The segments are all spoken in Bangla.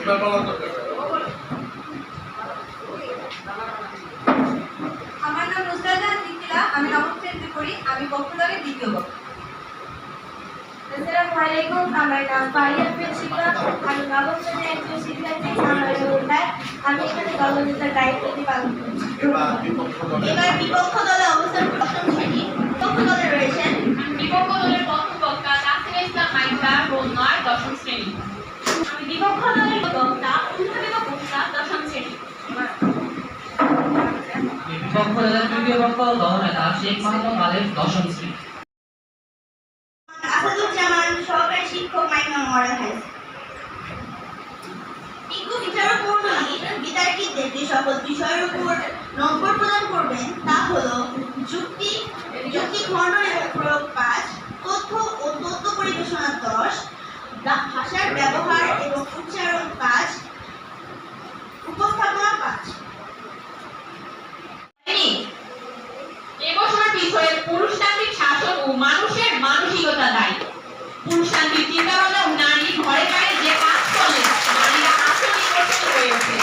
আমার নাম নুসরাত সিদ্দিকা, আমি নবম শ্রেণীতে পড়ি। আমি বক্তব্যের দ্বিতীয় বক্তা। আসসালামু আলাইকুম, আমার নাম ফারিয়া প্রিন্সিপা, আমি নবম শ্রেণীর একজন শিক্ষার্থী। আমার রোলটায় আমি এখানে গণতন্ত্রের দায়িত্বটি পালন করছি। এবার বিপক্ষ দলে অবস্থান দশম শ্রেণী। বিপক্ষ দলে রয়েছেন বিপক্ষ দলের প্রথম বক্তা তাসিরা ইসলাম মাইসা, রোল 9, দশম শ্রেণী। আমি বিপক্ষ দলের বক্তা উল্টাবিকা বক্তা দশম শ্রেণী। বিপক্ষ দলের তৃতীয় বক্তা দলনেতা শেখ মোহাম্মদ আলেফ, দশম শ্রেণী। আসাদুজ্জামান, সহকারী শিক্ষক, মাইনর মডেল হাই স্কুল। বিজ্ঞ বিচারক মণ্ডলী বিতার্কিকদের যে সকল বিষয়ের উপর নম্বর প্রদান করবেন তা হল যুক্তি খণ্ডন এবং প্রয়োগ 5, তথ্য ও তথ্য পরিবেশনা 10, ভাষার ব্যবহার এবং উচ্চারণ 5, উপস্থাপনা 5। এবছর বিষয়ে পুরুষতান্ত্রিক শাসন ও মানুষের মানসিকতা দায়ী। পুরুষতান্ত্রিক চিন্তাভাবনা ও নারী ঘরে বাইরে যে কাজ করলে নারীরা আসলে কঠিন হয়ে ওঠে।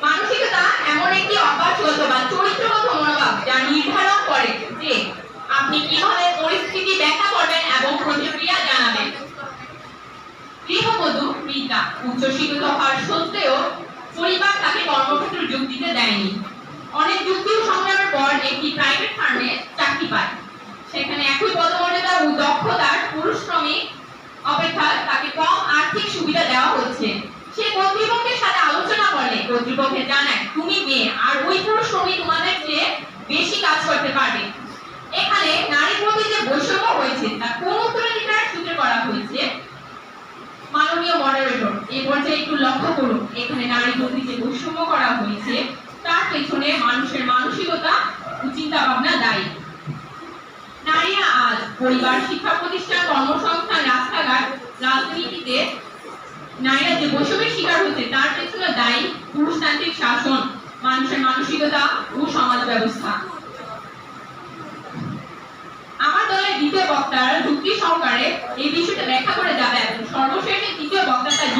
মানসিকতা এমন একটি অভ্যাসগত বা চরিত্রগত মনোভাব যা নির্ধারণ করে যে আপনি কিভাবে পরিস্থিতি ব্যাখ্যা করবেন এবং প্রতিক্রিয়া জানাবেন। গৃহবধূ রীতা উচ্চশিক্ষিত হওয়ার সত্ত্বেও পরিবার তাকে কর্মক্ষেত্রে যোগ দিতে দেয়নি। অনেক যুক্তি ও সংগ্রামের পর একটি প্রাইভেট ফার্মে চাকরি পায়। সেখানে একই পদমর্যাদা ও দক্ষতার পুরুষ শ্রমিক অপেক্ষা তাকে কম আর্থিক সুবিধা দেওয়া হচ্ছে। সে কর্তৃপক্ষের সাথে আলোচনা করলে কর্তৃপক্ষে জানায় তুমি মেয়ে আর ওই পুরুষ শ্রমিক তোমাদের চেয়ে বেশি কাজ করতে পারবে। এখানে নারীর প্রতি যে বৈষম্য হয়েছে তা কোন উত্তরাধিকার সূত্রে করা হয়েছে? মাননীয় মডারেটর, এই পর্যায়ে একটু লক্ষ্য করুন, এখানে নারীর প্রতি যে বৈষম্য করা হয়েছে তার পেছনে মানুষের মানসিকতা ও চিন্তা ভাবনা দায়ী। নারীরা আজ পরিবার, শিক্ষা প্রতিষ্ঠান, কর্মসংস্থান, রাস্তাঘাট, রাজনীতিতে নারীরা যে বৈষম্যের শিকার হচ্ছে তার পেছনে দায়ী পুরুষতান্ত্রিক শাসন, মানুষের মানসিকতা ও সমাজ ব্যবস্থা। আমার দলের দ্বিতীয় বক্তারা যুক্তি সহকারে এই বিষয়টা ব্যাখ্যা করে যাবে এবং সর্বশেষে তৃতীয় বক্তা তার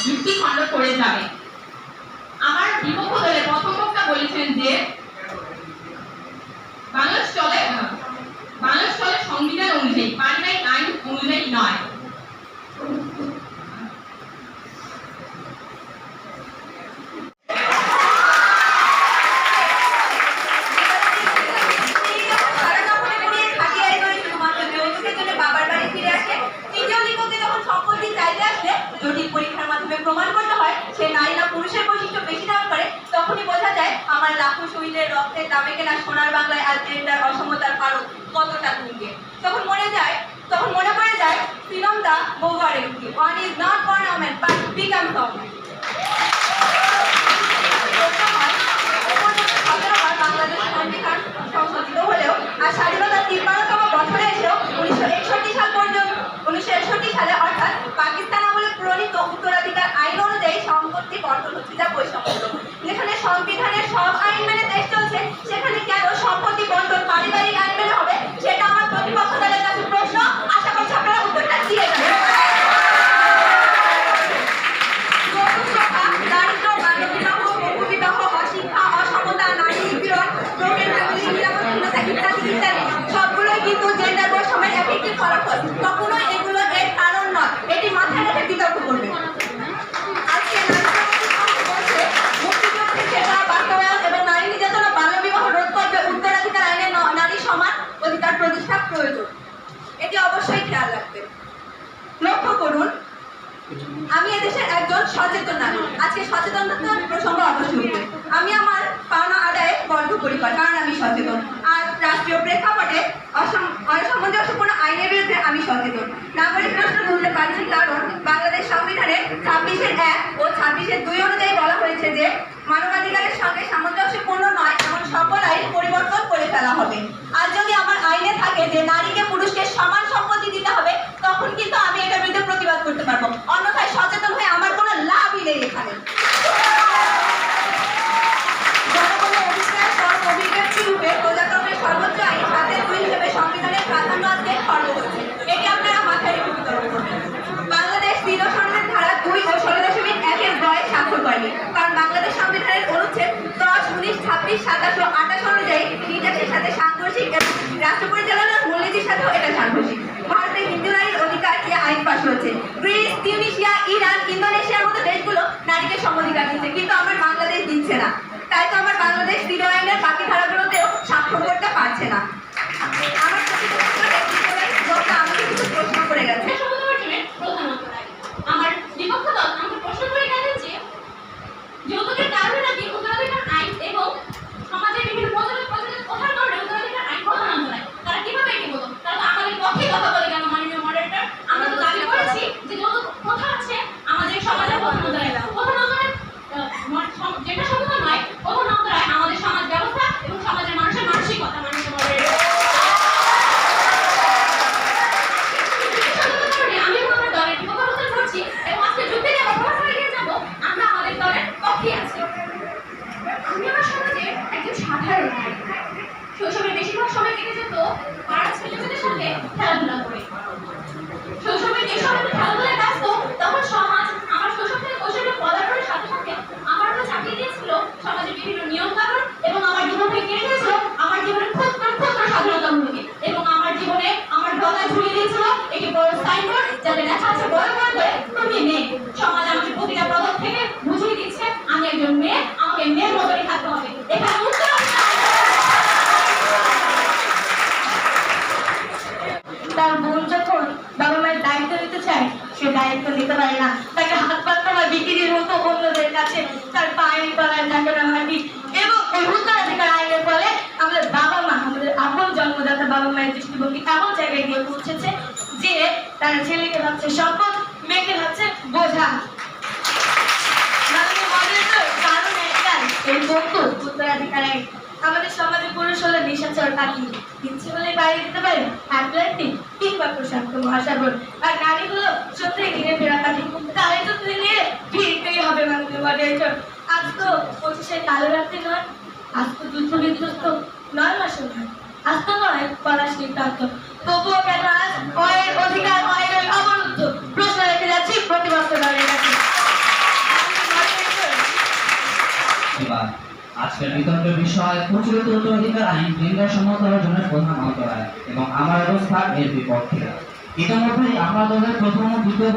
যুক্তি খণ্ড করে যাবে। আমার বিপক্ষ দলের প্রথম বক্তা বলেছেন যে বাংলাদেশ চলে সংবিধান অনুযায়ী, পারিবারিক আইন অনুযায়ী নয়। জটিল পরীক্ষার মাধ্যমে প্রমাণ করতে হয় সে নারী না পুরুষের বৈশিষ্ট্য বেশি ধারণ করে, তখনই বোঝা যায় আমার লাখো শহীদের রক্তের দামে কেনা সোনার বাংলায় আজ জেন্ডার অসমতার কারণ কতটা তুঙ্গে। তখন মনে পড়ে যায় শ্রীলঙ্কা বোভারের উক্তি, one is not born a man but becomes a man. Bangladesh সংবিধান সংশোধিত হলেও আর স্বাধীনতার 53তম বছরে এসেও 1961 সালে অর্থাৎ পাকিস্তান আমলে প্রণীত উত্তরাধিকার আইন অনুযায়ী সম্পত্তি বন্টন হচ্ছে যা বৈষম্য। যেখানে সংবিধানের সব আইন মেনে দেশ চলছে সেখানে কেন সম্পত্তি বন্টন পারিবারিক আইন মেনে হবে, সেটা আমার প্রতিপক্ষ দলের কাছে প্রশ্ন। আশা করছি আপনারা উত্তরটা দিয়ে যাবেন। দারিদ্র, বাল্যবিবাহ, বহুবিবাহ, অশিক্ষা, অসমতা, নারী নিপীড়ন, ব্রোকেন ফ্যামিলি, নিরাপত্তা ইত্যাদি ইত্যাদি সবগুলোই কিন্তু জেন্ডার বৈষম্যের একটি ফলাফল। কখনো এগুলো এর কারণ নয়, এটি মাথায় রেখে বিতর্ক করবে। আজকে মুক্তিযুদ্ধের সেবা বাস্তবায়ন এবং নারী নির্যাতন ও বাল্যবিবাহ রোধ করবে উত্তরাধিকার আইনে নারী সমান অধিকার প্রতিষ্ঠা প্রয়োজন। এটি অবশ্যই খেয়াল রাখবে। লক্ষ্য করুন, আমি এদেশের একজন সচেতন নারী। আজকে সচেতনতার প্রসঙ্গ অবশ্যই উঠবে। আমি আমার পাওনা আদায়ে বদ্ধপরিকর, কারণ আমি সচেতন। আর রাষ্ট্রীয় প্রেক্ষাপটে অসামঞ্জস্যপূর্ণ আইনের বিরুদ্ধে আমি সচেতন। নাগরিক রাষ্ট্র বলতে পারছি কারণ বাংলাদেশ সংবিধানে 26(1) ও 26(2) অনুযায়ী বলা হয়েছে যে মানবাধিকারের সঙ্গে সামঞ্জস্যপূর্ণ নয় এমন সকল আইন পরিবর্তন করে ফেলা হবে। আর যদি আমার আইনে থাকে যে নারীকে পুরুষকে সমান সম্পত্তি দিতে হবে, তখন কিন্তু আমি এটার বিরুদ্ধে প্রতিবাদ করতে পারবো। অন্যথায় সচেতন হয়ে আমার কোনো লাভই নেই এখানে। জনগণের অধিকার সব অভিব্যক্তি রূপে প্রজাতন্ত্রের সর্বোচ্চ আইন 7(2) হিসেবে সংবিধানের প্রাধান্য আজকে খর্ব হচ্ছে। এটি আপনারা মাথায় রেখে বিতর্ক করবেন। বাংলাদেশ 3 সনদের ধারা 26/27/28 অনুযায়ী নির্যাতনের সাথে সাংঘর্ষিক এবং রাষ্ট্র পরিচালনার মূলনীতির সাথেও এটা সাংঘর্ষিক। ভারতে হিন্দু নারীর অধিকার যে আইন পাশ হয়েছে, গ্রিস, তিউনিসিয়া, ইরান, ইন্দোনেশিয়ার মতো দেশগুলো নারীকে সমাধিকার দিচ্ছে, কিন্তু আমার বাংলাদেশ দিচ্ছে না। তাই তো আমার বাংলাদেশ বিধবা আইনের বাকি ধারাগুলোতেও স্বাক্ষর করতে পারছে না। আমার প্রতিপক্ষকে আমাকে কিছু প্রশ্ন করে গেছে। আমার বিপক্ষ দল আমাকে প্রশ্ন করে গেলেন যে যৌতুকের কারণে নাকি উত্তরাধিকার আইন এবং সমাজের বিভিন্ন প্রচলিত প্রথার কারণে উত্তরাধিকার আইন প্রধান নয়। তারা কিভাবে এটি বলতো? তারা তো আমাদের পক্ষে কথা বলে কেন মাননীয় মডারেটর? আমরা তো দাবি করেছি যে যৌতুক প্রথা আছে আমাদের সমাজের প্রধান অন্তরায়, যেটা সমাধান নয়, প্রধান অন্তরায় আমাদের সমাজ ব্যবস্থা এবং সমাজের মানুষের মানসিকতা। মাননীয় মডারেটর, আমি আমার দলের বিপক্ষে করছি এবং আজকে যুদ্ধে যাব, প্রমাণ এগিয়ে যাব, আমরা আমাদের দলের পক্ষে আছি। আমি আমার সমাজে একজন সাধারণ নারী। শৈশবের বেশিরভাগ সময় কেটে যেত পাড়ার ছেলেমেয়েদের সাথে খেলাধুলা করে। শৈশবে যে সময় খেলাধুলায় ব্যস্ত, তখন সমাজ আমার শৈশব থেকে কৈশোরে পদার্পণের সাথে সাথে আমার উপর চাপিয়ে দিয়েছিল সমাজের বিভিন্ন নিয়ম কানুন এবং আমার জীবন থেকে কেড়ে নিয়েছিল আমার জীবনের ক্ষুদ্র ক্ষুদ্র স্বাধীনতাগুলোকে এবং আমার জীবনে আমার গলায় ঝুলিয়ে দিয়েছিল একটি বড় সাইনবোর্ড যাতে লেখা আছে বড় করে তুমি মেয়ে। সমাজ আমাকে প্রতিটা পদক থেকে বুঝিয়ে দিচ্ছে আমি একজন মেয়ে, আমাকে মেয়ের মতোই থাকতে হবে। এখানে উত্তর তার বোন যখন বাবা মায়ের দায়িত্ব নিতে চায়, সে দায়িত্ব নিতে পারে না, তাকে হাত পাততে হয় বিক্রির মতো অন্যদের কাছে, তার পায়ের তলায় থাকে না মাটি। এবং এই উত্তরাধিকার আইনের ফলে আমাদের বাবা মা, আমাদের আপন জন্মদাতা বাবা মায়ের দৃষ্টিভঙ্গি এমন জায়গায় গিয়ে পৌঁছেছে যে তারা ছেলেকে ভাবছে সম্পদ, মেয়েকে ভাবছে বোঝা। কারণ একটাই, এই যৌতুক উত্তরাধিকার আইন। আমাদের সমাজে পুরুষ হলে নিশাচর কাটি, ইচ্ছে হলে বাইরে দিতে পারে অ্যাটলান্টিক কিংবা প্রশান্ত মহাসাগর, আর নারী হলো সত্যি কিনে ফেরা কাটি। তাই তো তুই নিয়ে ফিরতেই হবে মাননীয় মডারেটর। আজ তো 25শে কালো রাত্রি নয়, আজ তো যুদ্ধ বিধ্বস্ত 9 মাসও নয়, আজ তো নয় পলাশ নিতান্ত। তবুও কেন আজ অয়ের অধিকার অয়ের অবরুদ্ধ? প্রশ্ন রেখে যাচ্ছি প্রতিপক্ষ দলের কাছে। এবার আজকের বিতর্কের বিষয় প্রচলিত উত্তরাধিকার আইন লিঙ্গসম্মত অর্জনের প্রধান অন্তরায় এবং আমার অবস্থান এর বিপক্ষে। ইতিমধ্যেই আমরা দলের প্রথম ও দ্বিতীয়